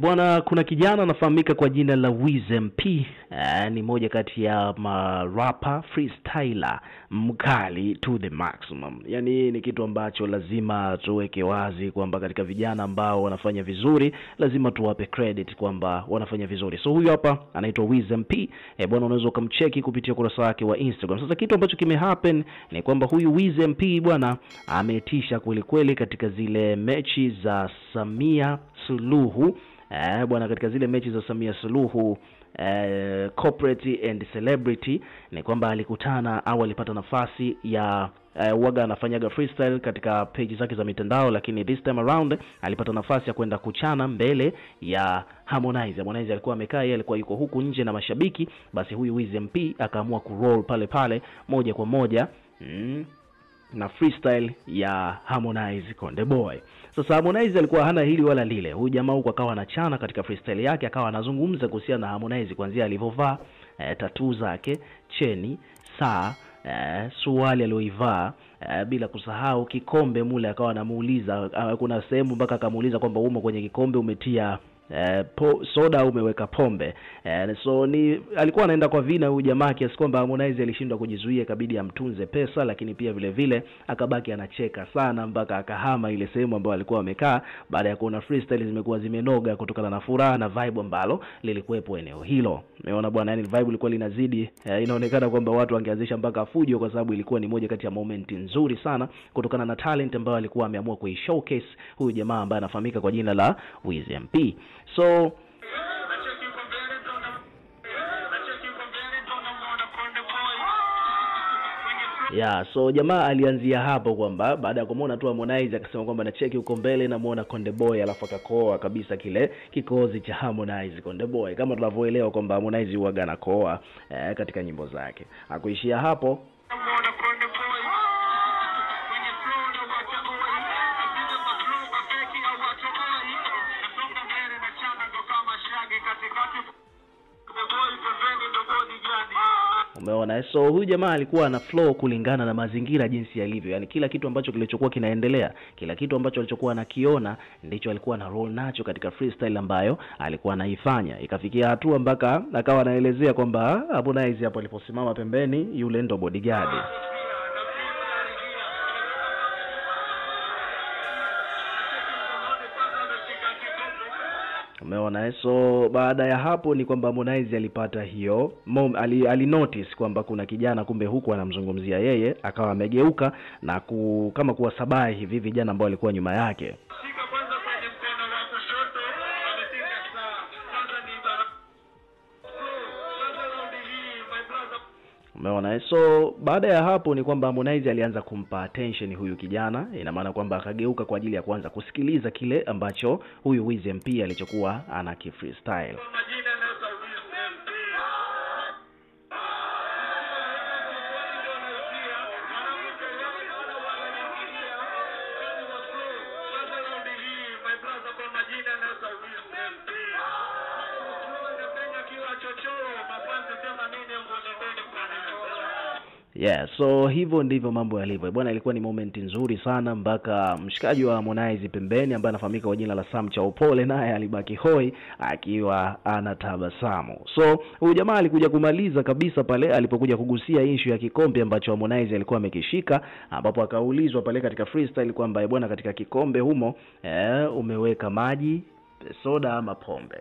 Bwana, kuna kijana anafahamika kwa jina la Wiz MP. Ni moja kati ya rapper freestyler mkali to the maximum. Yani ni kitu ambacho lazima tuweke wazi kwamba katika vijana ambao wanafanya vizuri lazima tuwape credit kwamba wanafanya vizuri. So huyu hapa anaitwa Wiz MP. Bwana, unaweza kumcheki kupitia kurasa yake wa Instagram. Sasa kitu ambacho kimehappen ni kwamba huyu Wiz MP bwana ametisha kweli kweli katika zile mechi za Samia Suluhu. Bwana, katika zile mechi za Samia Suluhu corporate and celebrity, ni kwamba alikutana au alipata nafasi ya waga anafanyaga freestyle katika page zake za mitandao, lakini this time around alipata nafasi ya kwenda kuchana mbele ya Harmonize. Harmonize alikuwa amekaa, yeye alikuwa yuko huku nje na mashabiki, basi huyu Wiz MP akaamua kuroll pale pale moja kwa moja na freestyle ya Harmonize Konde Boy. Sasa Harmonize alikuwa hana hili wala lile. Huyu jamaa huko akawa anachana katika freestyle yake, akawa anazungumza kuhusiana na Harmonize kuanzia alivovaa, tattoo zake, cheni, saa, suali aliyoivaa, bila kusahau kikombe mule. Akawa anamuuliza, kuna sehemu mpaka akamuuliza kwamba umo kwenye kikombe umetia soda au umeweka pombe. So ni alikuwa anaenda kwa vina huyu jamaa, kiasi kwamba Harmonize alishindwa kujizuia, ikabidi amtunze pesa, lakini pia vile vile akabaki anacheka sana mpaka akahama ile sehemu ambayo alikuwa amekaa, baada ya kuona freestyle zimekuwa zimenoga kutokana na furaha na vibe ambalo lilikuwepo eneo hilo. Umeona bwana, yani vibe ilikuwa linazidi, inaonekana kwamba watu wangeanzisha mpaka fujo, kwa sababu ilikuwa ni moja kati ya moment nzuri sana kutokana na talent ambayo alikuwa ameamua kuishowcase huyu jamaa ambaye anafahamika kwa jina la Wiz MP. So so jamaa alianzia hapo kwamba baada ya kumuona tu Harmonize akasema kwamba na cheki uko mbele na muona Konde Boy, alafu akakoa kabisa kile kikozi cha Harmonize Konde Boy, kama tunavyoelewa kwamba Harmonize huaga anakoa katika nyimbo zake. Hakuishia hapo. Umeona, so huyu jamaa alikuwa ana flow kulingana na mazingira jinsi yalivyo. Yani kila kitu ambacho kilichokuwa kinaendelea, kila kitu ambacho alichokuwa anakiona ndicho alikuwa na roll nacho katika freestyle ambayo alikuwa anaifanya. Ikafikia hatua mpaka akawa anaelezea kwamba Harmonize hapo aliposimama pembeni, yule ndo bodyguard. Umeona, so baada ya hapo ni kwamba Harmonize alipata hiyo alinotice kwamba kuna kijana kumbe huku anamzungumzia yeye, akawa amegeuka na kama kuwasabai hivi vijana ambao walikuwa nyuma yake. Umeona, so baada ya hapo ni kwamba Harmonize alianza kumpa attention huyu kijana. Ina maana kwamba akageuka kwa ajili ya kuanza kusikiliza kile ambacho huyu Wiz MP alichokuwa anakifreestyle. So hivyo ndivyo mambo yalivyo bwana. Ilikuwa ni moment nzuri sana, mpaka mshikaji wa Harmonize pembeni ambaye anafahamika kwa jina la Sam Chaopole naye alibaki hoi akiwa anatabasamu. So huyu jamaa alikuja kumaliza kabisa pale alipokuja kugusia issue ya kikombe ambacho Harmonize alikuwa amekishika, ambapo akaulizwa pale katika freestyle kwamba bwana, katika kikombe humo umeweka maji, soda ama pombe.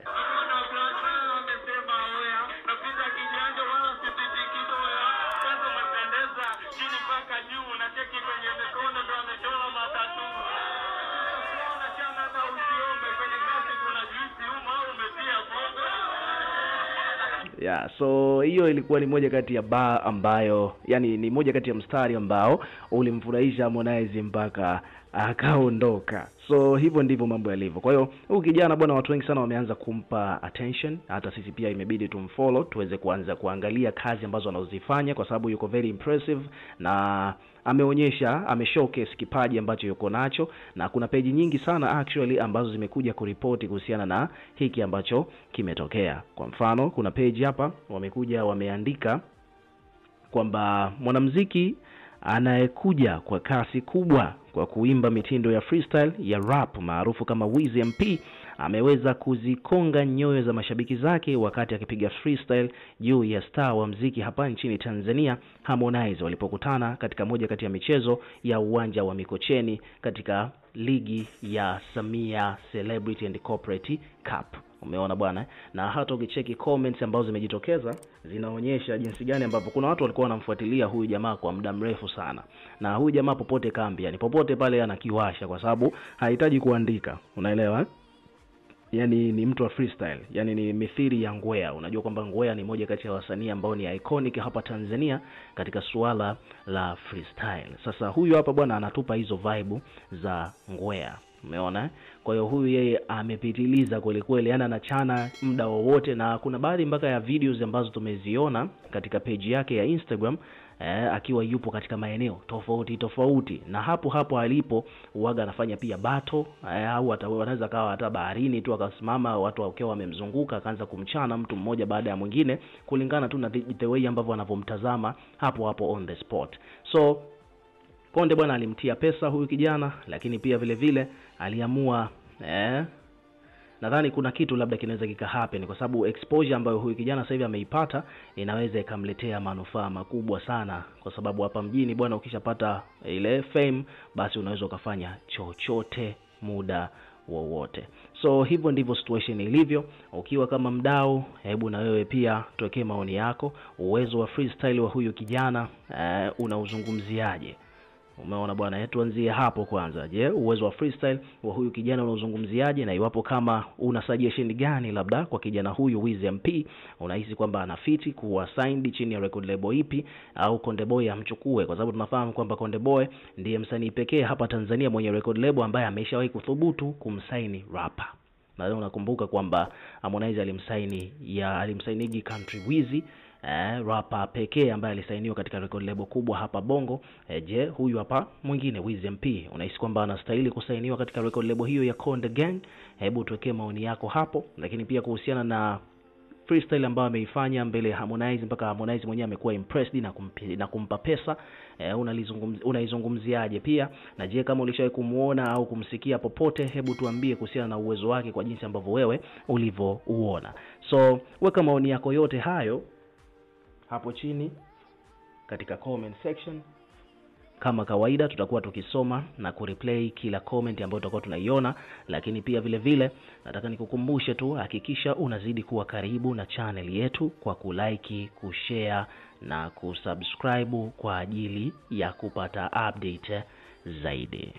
So hiyo ilikuwa ni moja kati ya bar ambayo, yani ni moja kati ya mstari ambao ulimfurahisha Harmonize mpaka akaondoka. So hivyo ndivyo mambo yalivyo. Kwa hiyo huyu kijana bwana, watu wengi sana wameanza kumpa attention. Hata sisi pia imebidi tumfollow tuweze kuanza kuangalia kazi ambazo anazozifanya, kwa sababu yuko very impressive na ameshowcase kipaji ambacho yuko nacho, na kuna page nyingi sana actually ambazo zimekuja kuripoti kuhusiana na hiki ambacho kimetokea. Kwa mfano, kuna page hapa wamekuja wameandika kwamba mwanamuziki anayekuja kwa kasi kubwa kwa kuimba mitindo ya freestyle ya rap maarufu kama Wiz MP ameweza kuzikonga nyoyo za mashabiki zake wakati akipiga freestyle juu ya star wa muziki hapa nchini Tanzania Harmonize, walipokutana katika moja kati ya michezo ya uwanja wa Mikocheni katika ligi ya Samia Celebrity and Corporate Cup. Umeona bwana, na hata ukicheki comments ambazo zimejitokeza zinaonyesha jinsi gani ambapo kuna watu walikuwa wanamfuatilia huyu jamaa kwa muda mrefu sana. Na huyu jamaa popote kambi, yani popote pale anakiwasha kwa sababu hahitaji kuandika. Unaelewa? Yani ni mtu wa freestyle, yani ni mithili ya Ngwea. Unajua kwamba Ngwea ni moja kati ya wasanii ambao ni iconic hapa Tanzania katika suala la freestyle. Sasa huyu hapa bwana anatupa hizo vibe za Ngwea. Umeona? Kwa hiyo huyu yeye amepitiliza kweli kweli, yani anachana muda wowote, na kuna baadhi mpaka ya videos ambazo tumeziona katika page yake ya Instagram akiwa yupo katika maeneo tofauti, na hapo alipo uaga anafanya pia battle, au anaweza kawa hata baharini tu akasimama watu wakiwa wamemzunguka akaanza kumchana mtu mmoja baada ya mwingine kulingana tu na the way ambavyo anavomtazama hapo on the spot. So Konde bwana alimtia pesa huyu kijana, lakini pia vile vile aliamua nadhani kuna kitu labda kinaweza kika happen kwa sababu exposure ambayo huyu kijana sasa hivi ameipata inaweza ikamletea manufaa makubwa sana, kwa sababu hapa mjini bwana ukishapata ile fame basi unaweza ukafanya chochote muda wowote. So hivyo ndivyo situation ilivyo. Ukiwa kama mdau, hebu na wewe pia tuwekee maoni yako. Uwezo wa freestyle wa huyu kijana unauzungumziaje? Umeona bwana, tuanzie hapo kwanza. Je, uwezo wa freestyle wa huyu kijana unaozungumziaje, na iwapo kama una suggestion gani labda kwa kijana huyu Wiz MP, unahisi kwamba anafiti kuwa signed chini ya record label ipi, au Konde Boy amchukue? Kwa sababu tunafahamu kwamba Konde Boy ndiye msanii pekee hapa Tanzania mwenye record label ambaye ameshawahi kuthubutu kumsaini rapper. Na leo unakumbuka kwamba Harmonize alimsainigi Country Wiz, rapper pekee ambaye alisainiwa katika record label kubwa hapa Bongo. Je, huyu hapa mwingine Wiz MP, unahisi kwamba anastahili kusainiwa katika record label hiyo ya Konde Gang? Hebu tuwekee maoni yako hapo. Lakini pia kuhusiana na freestyle ambayo ameifanya mbele ya Harmonize mpaka Harmonize mwenyewe amekuwa impressed na kumpa pesa, unaizungumziaje pia? Na je, kama ulishawahi kumuona au kumsikia popote, hebu tuambie kuhusiana na uwezo wake kwa jinsi ambavyo wewe ulivyouona. So weka maoni yako yote hayo hapo chini katika comment section. Kama kawaida tutakuwa tukisoma na kureplay kila comment ambayo tutakuwa tunaiona, lakini pia vile vile nataka nikukumbushe tu, hakikisha unazidi kuwa karibu na channel yetu kwa kulike, kushare na kusubscribe kwa ajili ya kupata update zaidi.